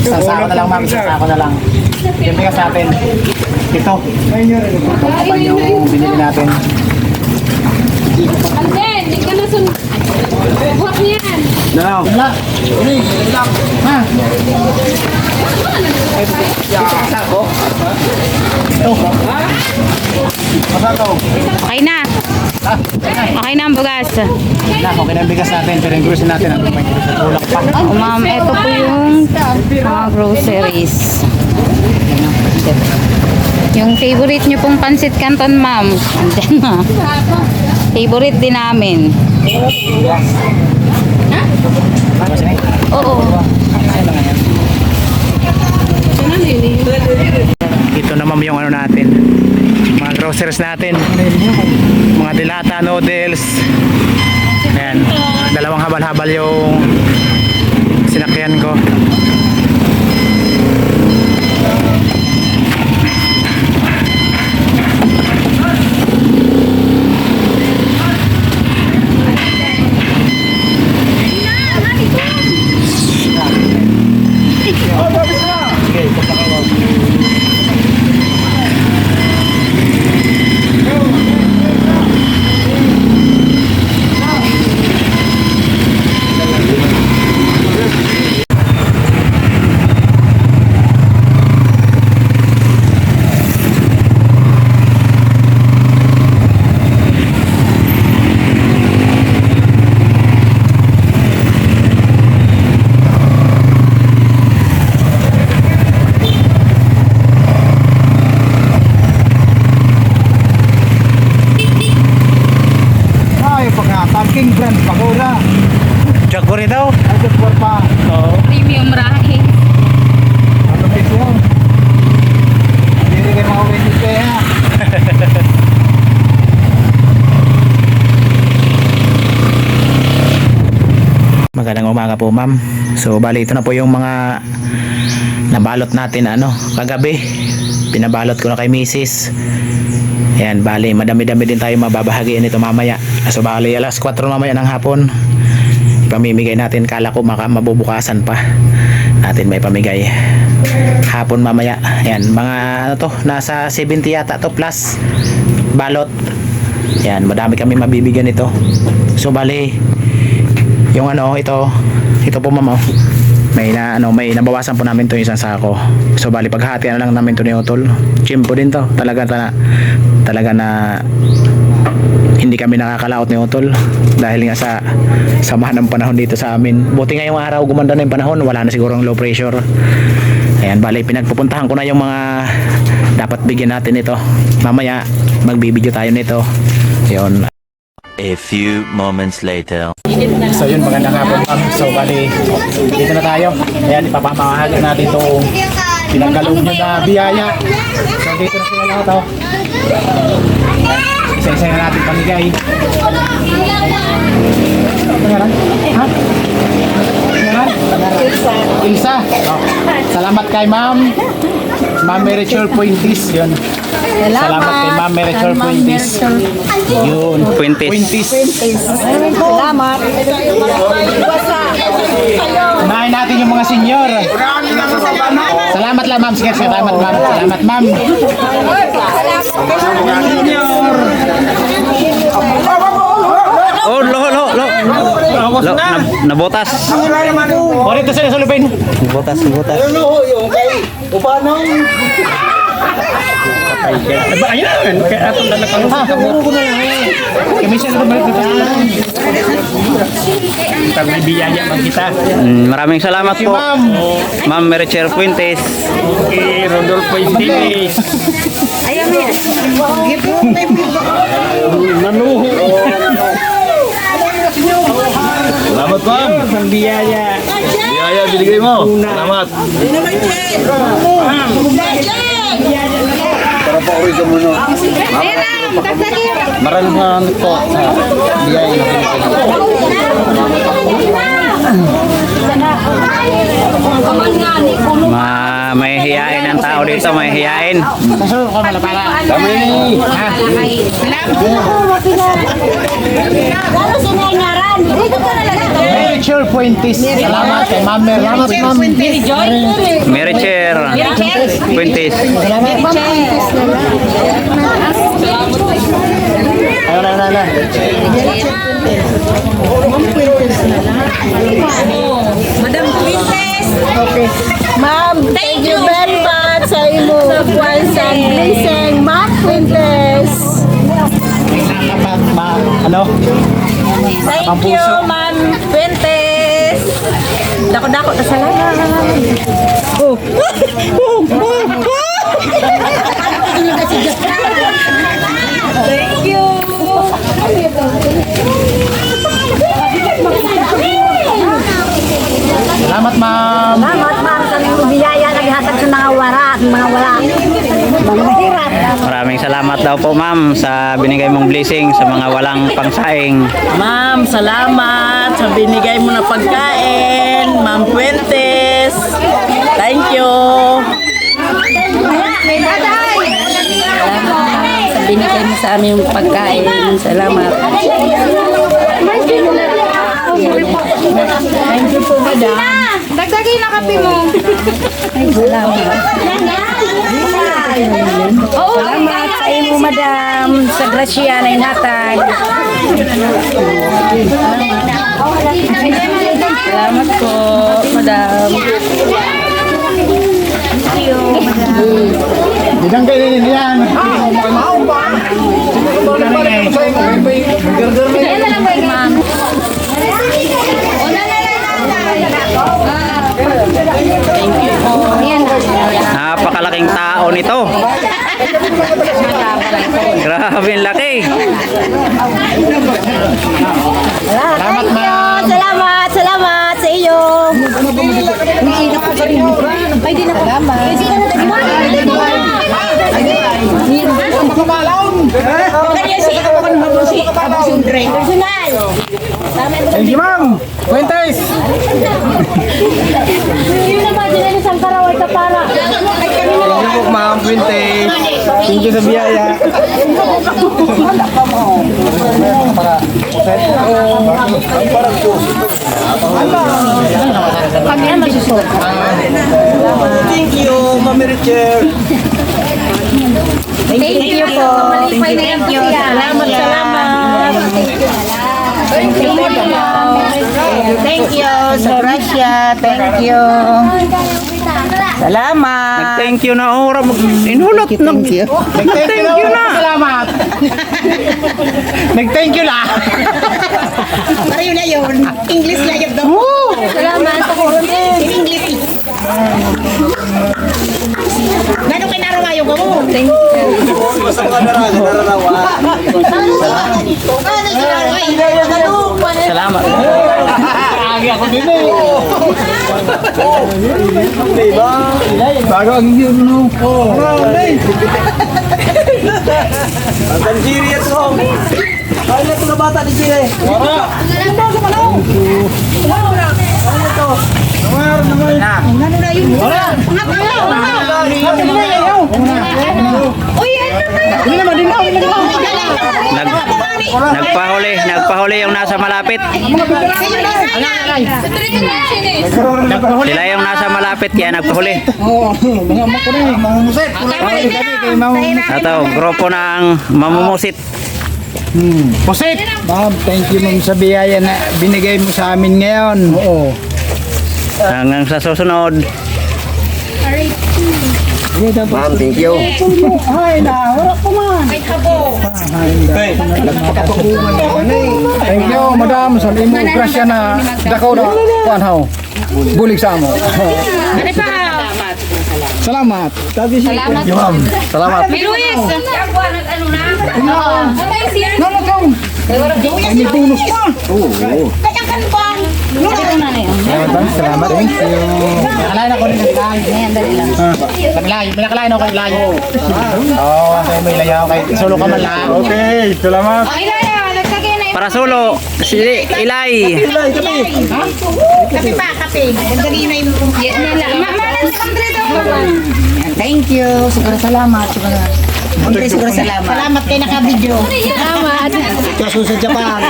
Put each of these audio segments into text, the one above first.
Sasako na lang, ma'am. Sasako na lang. Yung bigas natin. Ito. Ito yung binili natin. Alden, di ka na buhat niyan. Dalaw. Wala. Uli. Lang. Ha? Sasako. Ito. Masako. Okay na. Okay na ang bugas. Okay na ang bigas natin. Pero yung grocery natin, ang may tulak pa. Oh, ma'am, ito po yung mga groceries. Yung favorite nyo pong pansit canton, ma'am. Andyan na. Favorite din namin. Oo. Ito na, ma'am, yung ano natin. Mga groceries natin. Mga dilata, noodles. Ayan. Dalawang habal-habal yung sinakyan ko. King brand Pagoda. Jaguar daw. Jaguar pa. Oo. Premium rahe. Ano piso? Hindi kayo makawin dito ha. Magandang umaga po, ma'am. So bali ito na po yung mga nabalot natin kagabi. Pinabalot ko na kay Mrs. Ayan, bali, madami-dami din tayo mababahagian nito mamaya. So, bali, alas 4 mamaya ng hapon. Ipamimigay natin. Kala ko mabubukasan pa. Natin may pamigay. Hapon mamaya. Ayan, mga nasa 70 yata to plus balot. Ayan, madami kami mabibigyan nito. So, bali, yung ito po, ma'am, may nabawasan po namin to yung isang sako. So bali paghati lang namin to ni Utol. Chimpo din to. Talaga na hindi kami nakakalaot ni Utol dahil nga sa samahan ng panahon dito sa amin. Buti ngayong araw gumanda na yung panahon, wala na siguro low pressure. Ayan, bali pinagpupuntahan ko na yung mga dapat bigyan natin ito. Mamaya magbibideo tayo nito. Yun. A few moments later. So yun, magandang hapon, ma'am. So bali, dito na tayo. Ayan, ipapamahagi natin itong pinagkaloob nyo na biyaya. So dito na sila lahat, Isa-isa na natin pamigay. Pangalan? Ha? Pangalan? Ilsa. Salamat kay ma'am. Ma'am Merichel Puentis. Yun. Salamat kay ma'am Merichel Puentis. Yun. Puentis. Salamat. Unahin natin yung mga senior. Salamat lang, ma'am. Sige, salamat, ma'am. Salamat, ma'am. Senior. Oh, lo. Nabotas. O, dito sila sa lupin. Nabotas. Ayun. Kaya atong lalakang kami siya sa balik dito. May biyaya man kita. Maraming salamat po. Ma'am Merichel Puentes. Okay, Rodolfo Estilis. Ayaw mo yan. Nanuho. Salamat, ma'am. Ang biyaya. Biyaya binigay mo. Salamat. Para pa uwi ka muna. Maraming po sa biyaya na pinagkailangan. May hiyain ang tao dito, may hiyain. Mericher Fuentes. Salamat kay Ma'am Mer. Salamat Ma'am. Mericher Fuentes. Madam Quintes. Okay. Ma'am, thank you very much sa imo once and blessing, Ma'am Quintes. Ano? Thank you, Ma'am Quintes. Dako-dako na salamat. Thank you. Salamat Ma'am. Salamat, Ma'am, sa imo biyaya na gihatag sa mga wala. Mga hirap. Maraming salamat daw po ma'am sa binigay mong blessing sa mga walang pangsaing. Ma'am, salamat sa binigay mo na pagkain. Ma'am Fuentes. Thank you. Sa binigay mo sa aming pagkain. Salamat. Thank you po, madam. Dagdagay na kape mo. Salamat sa imo, madam, sa grasya na inhatag. Salamat po, madam. Bidang kayo din yan. Napakalaking tao nito. Grabe ang laki. Salamat Ma'am. Salamat, salamat sa iyo. Pwede na po. Thank you Ma'am. Fuentes. Ma'am Fuentes. Thank you sa biyaya. Thank you, Ma'am Richard. Thank you po. Thank you. Salamat, salamat. Thank you. Thank you sa grasya. Thank you. Salamat. Thank you na ora inulot na. Thank you na. Salamat. Nag-thank you na. Pareho na yun. English na yun. Salamat. English. Gano'ng kinarawayo ka mo? Thank you. Salamat. Agi ako din eh. Bago ang yun no. Ang serious ko. Ay, ito na bata ni Chile. Nagpahuli yung nasa malapit. Sila yung nasa malapit kaya nagpahuli. Mga makuri, mga muset. Ito, grupo ng mamumusit. Pusit! Ma'am, thank you ma'am sa biyaya na binigay mo sa amin ngayon. Oo. Hanggang sa susunod. Ma'am, thank you. Ay, wala ko man. Thank you, madam, sa limo grasya na dakaw na kuanhaw. Bulig sa amo. Salamat. Salamat. Ma'am, salamat. Luis! May bonus pa. Salamat. Thank you. Nakalain ako rin naglay. Nakalain ako naglay. Oo, may layaw kay solo ka man lang. Okay, salamat. Ay, nagtagay na Para solo, si Ilay. Kape pa, kape. Dagdagin na yung... Yan nila. Thank you. Siguro salamat. Siguro salamat. Salamat kayo naka-video. Salamat. Kaso sa Japan.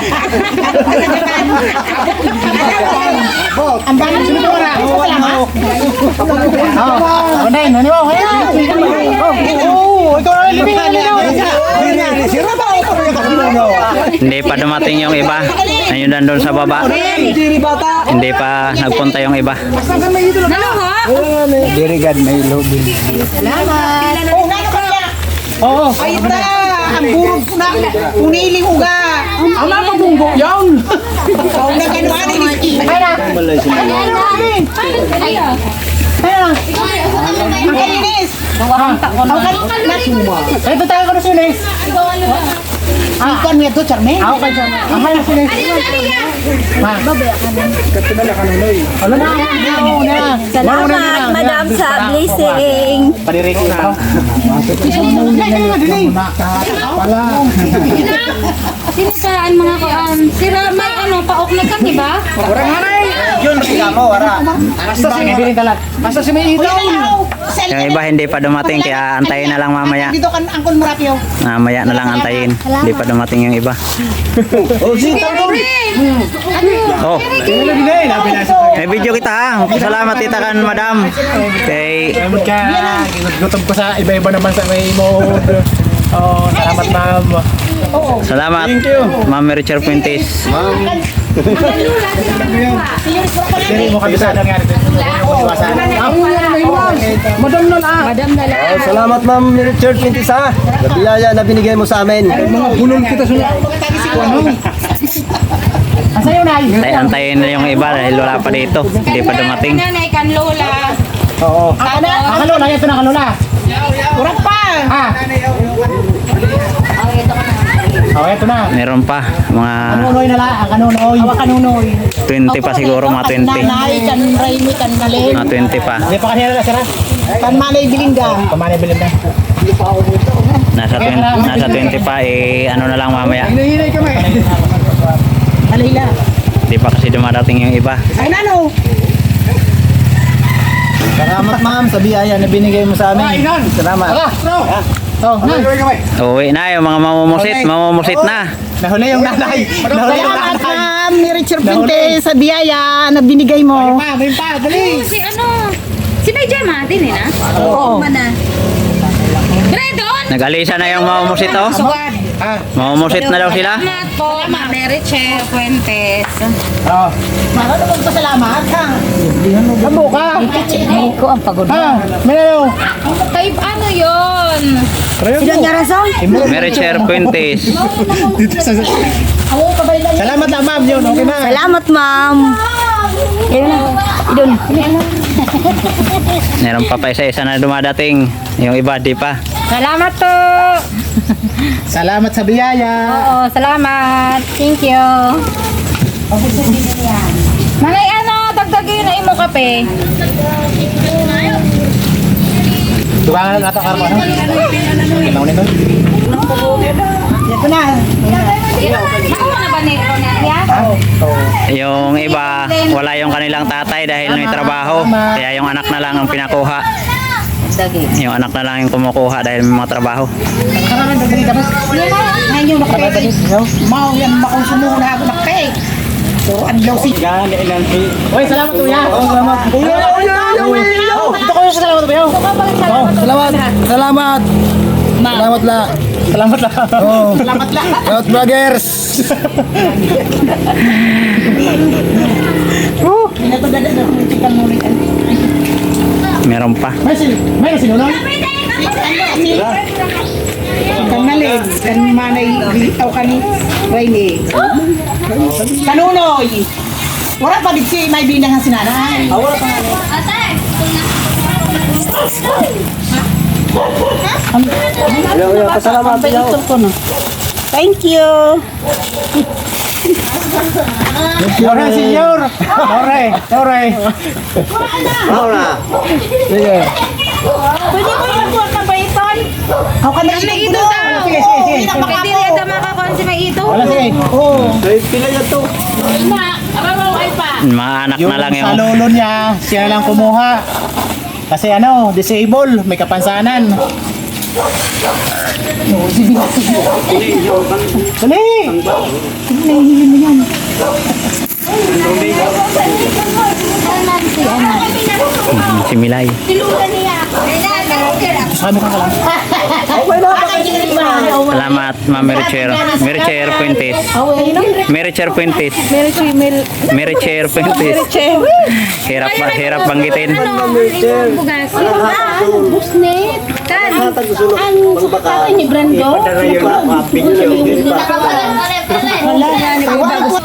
Ang dami sinubura. Salamat. Oh, Nay, nani mo? Ito na libing. Hindi pa dumating yung iba. Ayun nandun sa baba. Hindi pa nagpunta yung iba. Salamat. Oo. Ay, ita. Ang burog po na. Uniling uga. Ang mga bunggo yan. Ang nagkanuan ni Ay na. Ay na. Ang kalinis. Ito tayo ko na sinis. Ikaw niya to, Charme? Ako kay Charme. Ang halang sinis. Salamat, Madam, sa blessing. Padirik na. Sino saan mga kaan? Sira may ano, paok na kan, di ba? Yung iba hindi pa dumating kaya antayin na lang mamaya. Dito kan Angkol Murapio. Mamaya na lang antayin. Hindi pa dumating yung iba. Oh. May video kita ha. Salamat tita kan madam. Okay. Gutom ko sa iba-iba naman sa may mode. Oh, salamat ma'am. Salamat. Ma'am Richard Fuentes. Dili mo kabisado nga rin. Madam na lang. Salamat Ma'am Richard Pintisa. Nabiyaya na binigay mo sa amin. Mga bulong kita sa Asayo na. Antayin na yung iba dahil wala pa dito. Hindi pa dumating. Nanay kan Lola. Oo. Ang kalola, ito na kalola. Urap pa. Ah. Oh, eto na. Meron pa mga Kanunoy na lang, ang kanunoy. Awa kanunoy. 20 pa siguro, mga 20. Nanay, kan Raimi, kan Nalin. Mga 20 pa. Hindi pa kanina na sira. Kan Manay Bilinda. Pamanay bilin na. Nasa 20 pa ano na lang mamaya. Hinahinay kami. Alila. Hindi pa kasi dumadating yung iba. Ay nano. Salamat Ma'am sa biyaya na binigay mo sa amin. Salamat. Oh, Uwi na yung mga mamumusit na. Nahuli yung nanay. Nahuli yung salamat nanay. ma'am ni Richard Pinte sa biyaya na binigay mo. May pa, dali. Si ano? Si May Jama, din na? Oo. Gredon! Nag-alisa na yung mamumusit oh. Mamumusit na daw sila. Salamat po, Mami Richard Fuentes. Oh. Marami mong pasalamat ha. Amo ka. Ko ang pagod. Ha, meron. Kay ano yun? Sino niya rason? Mary Cher Fuentes. Salamat lang ma'am yun. Okay na. Salamat ma'am. Idon. Meron pa isa-isa na dumadating. Yung iba di pa. Salamat po! Salamat sa biyaya. Oo, salamat. Thank you. Manay ano, dagdagin na imo kape. Tukangan na ito karma. Kinaw nito. Ito na. Ako na ba ni Ronelia? Yung iba, wala yung kanilang tatay dahil may trabaho. Kaya yung anak na lang ang pinakuha. Yung anak na lang yung kumukuha dahil may mga trabaho. Ngayon yung nakapagod. Mau yan bakong sumuko na ako na cake. So, adlaw si. Oy, salamat kuya. Salamat. Ito ko yung salamat kuya. Salamat. Salamat. Salamat la. Salamat lang. Salamat lang. Salamat brothers. Ito dada na chicken ngunit. Meron pa. May sinunod. Kan Nalin, kan Manay Bilitaw kani Raimi. Kanunoy. Wala pa dito si may binang ang sinanay. Wala pa nga. Pasalamat yo. Thank you. Ore, senyor. Ore. Ahora. Sige. Pwede mo yung buwan na ba ito? Ako ka na ito daw. Sige. Hindi na Pwede rin makakuha si May ito. Wala sige. Pila yan to. Mga anak Yung na lang sa yung... lolo niya, siya lang kumuha. Kasi ano, disable, may kapansanan. Dali! Si Milay. Sabi ka lang. Salamat, Ma'am Mericher. Mericher Fuentes. Mericher Fuentes. Mericher Fuentes. Hirap banggitin. Busnet. Kan. Ang ni Brando. Wala na ni bago.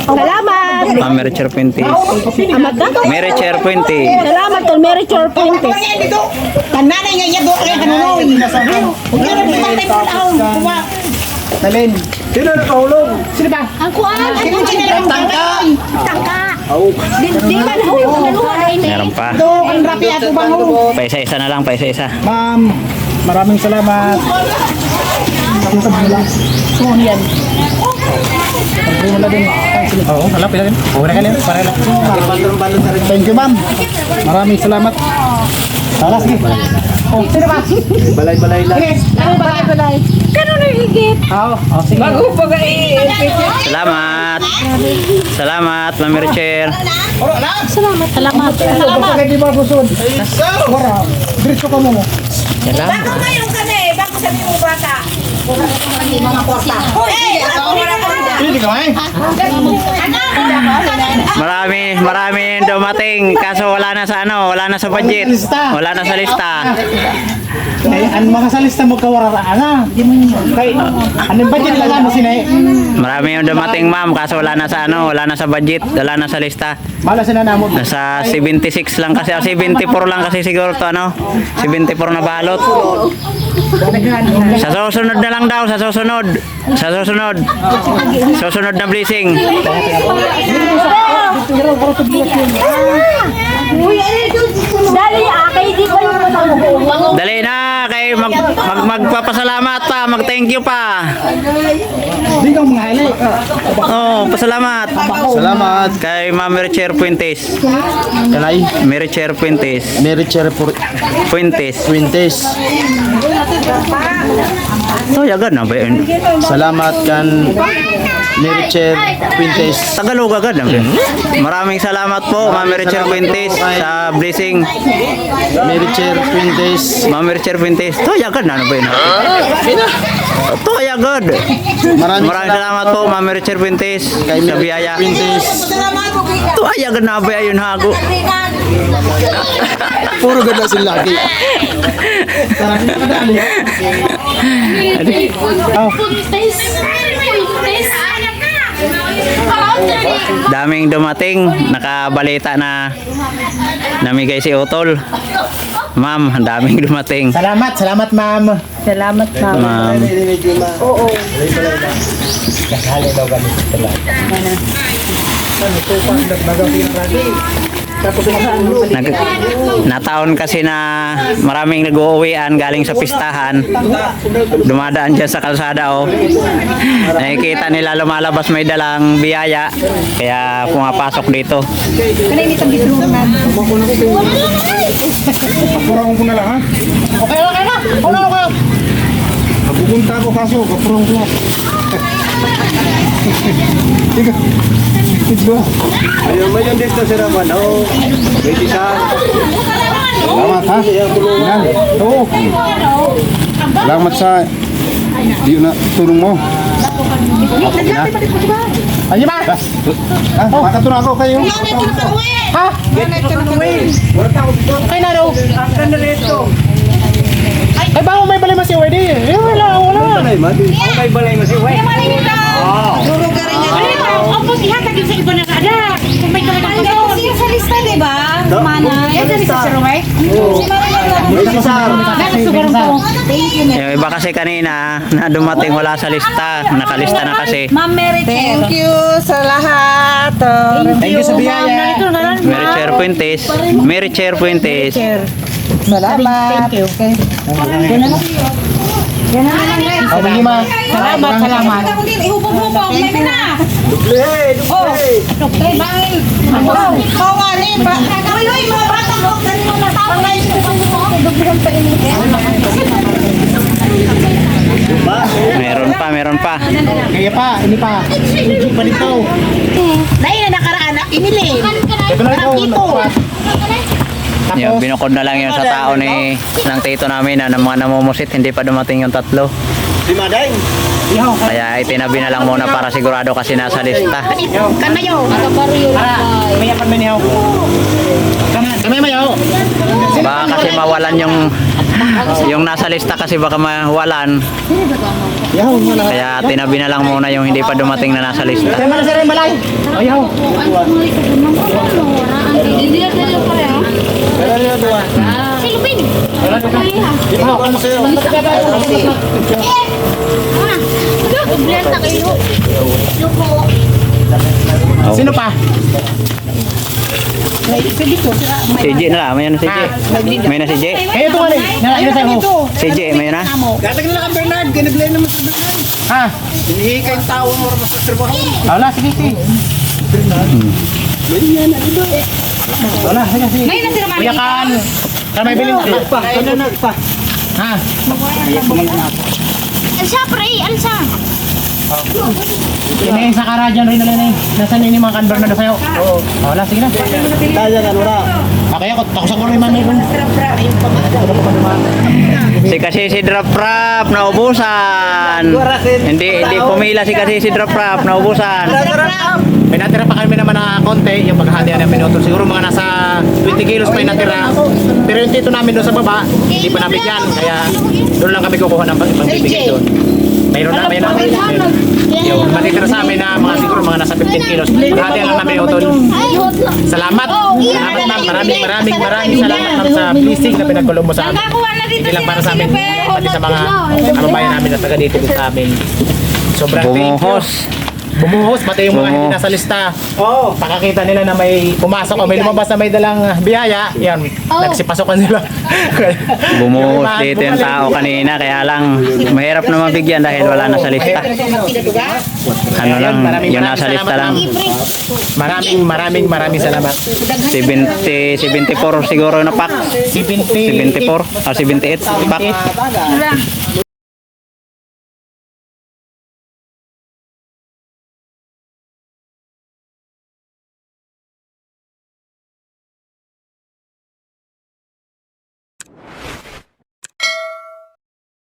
Salamat. Ma'am Mericher Fuentes. Mericher Fuentes. Salamat tol Mary Chor Puentes. Kananay nga yado ay kanunoy. Talin. Sino nakahulog? Sino ba? Ang kuan. Ang tangka. Tangka. Di man hulog. Meron pa. Ang rapi ato bango. Paisa-isa na lang, paisa-isa. Ma'am, maraming salamat. Yan. Wala din. Oo, wala pila din. Oo, na kanina. Para lang. Thank you, ma'am. Maraming salamat. Salas, sige. Oh, sino ba? Balay-balay lang. Ano balay? Kanon na higit. Oo, sige. Salamat. Salamat, Ma'am Mericher. Salamat. Salamat. Basta kayo di ba busod? Wala. Diretso ka mo. Salamat. Ngayon kami, bako sa mga bata. Mga kwarta. Hindi ka eh. Marami dumating kaso wala na sa budget. Wala na sa lista. Ang mga salista mo kawararaan na. Kay, anong budget na lang sinay? Marami yung dumating, ma'am, kaso wala na sa budget, wala na sa lista. Mala sila na mo. Nasa 76 lang kasi, 74 lang kasi siguro to 74 na balot. Sa susunod na lang daw, sa susunod. Susunod na blessing. Dali akay di ko yung mga Dali na, kay magpapasalamat pa, mag-thank you pa. Hindi ka mga hali. Oh, pasalamat. Salamat. Kay Ma'am Mericher Fuentes. Kalay. Mericher Fuentes. Mericher Fuentes. Fuentes. Oh, yagan na ba yun? Salamat kan Mericher Fuentes. Tagalog agad na ba yun? Maraming salamat po, Ma'am Mericher Fuentes, sa blessing. Mericher Fuentes. Ma'am Mericher Fuentes. To, yagan na ba yun? To, yagan. Maraming salamat po, Ma'am Mericher Fuentes, Kay sa biyaya. Fuentes. To, yagan na ba yun, hago? Puro ganda sila lagi. Daming dumating, nakabalita na namigay si Utol. Ma'am, ang daming dumating. Salamat ma'am. Salamat ma'am. Ma'am. Nataon kasi na maraming nag-uuwian galing sa pistahan. Dumadaan dyan sa kalsada, oh. Nakikita nila lumalabas may dalang biyaya, kaya pumapasok dito. Kapurang ko na lang ha. Okay na. Wala ko. Pupunta ako kaso kapurang ko. Tiga. Tiga. Ayaw mo yung dito si Raman. Oo. May isa. Salamat ha. Yan. Oo. Salamat sa tulong mo. Ayo ba? Makatulong ako kayo. Ha? Ay na daw. Ay ba may balay masi wedi? Wala. May balay mo si Way. Opo, ihatag yun sa iba na kada. Kung may kamay sa lista, di ba? Mana. Yan sa lista, Sir Roy? May isa. Yung iba kasi kanina na dumating wala sa lista, nakalista na kasi. Ma'am Mary Thank you sa lahat. Thank you sa biyaya. Mericher Fuentes. Mericher Fuentes. Salamat. Thank you. Lima. Salamat, salamat. Meron pa. Kaya pa, ini pa. Hindi pa dito. Dahil na nakaraan na pinili. Ito na ito. Yung binukod na lang yun sa tao ng tito namin na mga namumusit, hindi pa dumating yung 3. Lima dahil. Kaya itinabi na lang muna para sigurado kasi nasa lista. Kanayo. Maya pa menihaw. Kami mayaw. Baka kasi mawalan yung nasa lista kasi baka mawalan. Yaw, wala. Kaya tinabi na lang muna yung hindi pa dumating na nasa lista. Kaya mana sir balay. Ayaw. Ikaw ano sa'yo? Sino pa? Si J na lang, may na si J. May na si J. Kaya ito kali. Nalain na sa'yo. Si J, may na. Gatag na lang ang Bernard. Ginablay naman sa Bernard. Ha? Hinihi kayong tao mo rin sa trabaho. Wala, sige, sige. Wala, sige, sige. Ngayon na sila man. Kuya kan. Kaya may biling pa. Pa. Ha? Alsa, pre, alsa. Ini sa karadyan rin nila na. Nasaan ini mga kan Bernard sa'yo? Oo. Wala, sige na. Kaya kan, wala. Okay, ako sa kulo yung mami ko. Si kasi si Drap-Rap naubusan. Hindi pumila si kasi si Drap-Rap naubusan. May natira pa kami naman na konti, yung paghahatian ng minuto. Siguro mga nasa 20 kilos pa yung natira. Pero yung tito namin doon sa baba, hindi pa nabigyan. Kaya doon lang kami kukuha ng pagbibigay doon. Mayroon na. Yung matitira sa amin na mga siguro mga nasa 15 kilos. Paghahatian lang namin utol. Salamat. Salamat ma'am. Maraming salamat ma'am sa blessing na pinagkulong mo sa amin. Hindi lang para sa amin, pati sa mga kababayan namin na taga dito sa amin. Sobrang thank you. Bumuhos, pati yung mga hindi nasa lista. Oo. Pakakita nila na may pumasok o may lumabas na may dalang biyaya. Yan, nagsipasokan sila. Bumuhos dito yung tao kanina, kaya lang mahirap na mabigyan dahil wala na sa lista. Ano lang, yung nasa lista lang. Maraming salamat. 74 siguro na pack. 74. 78 pack.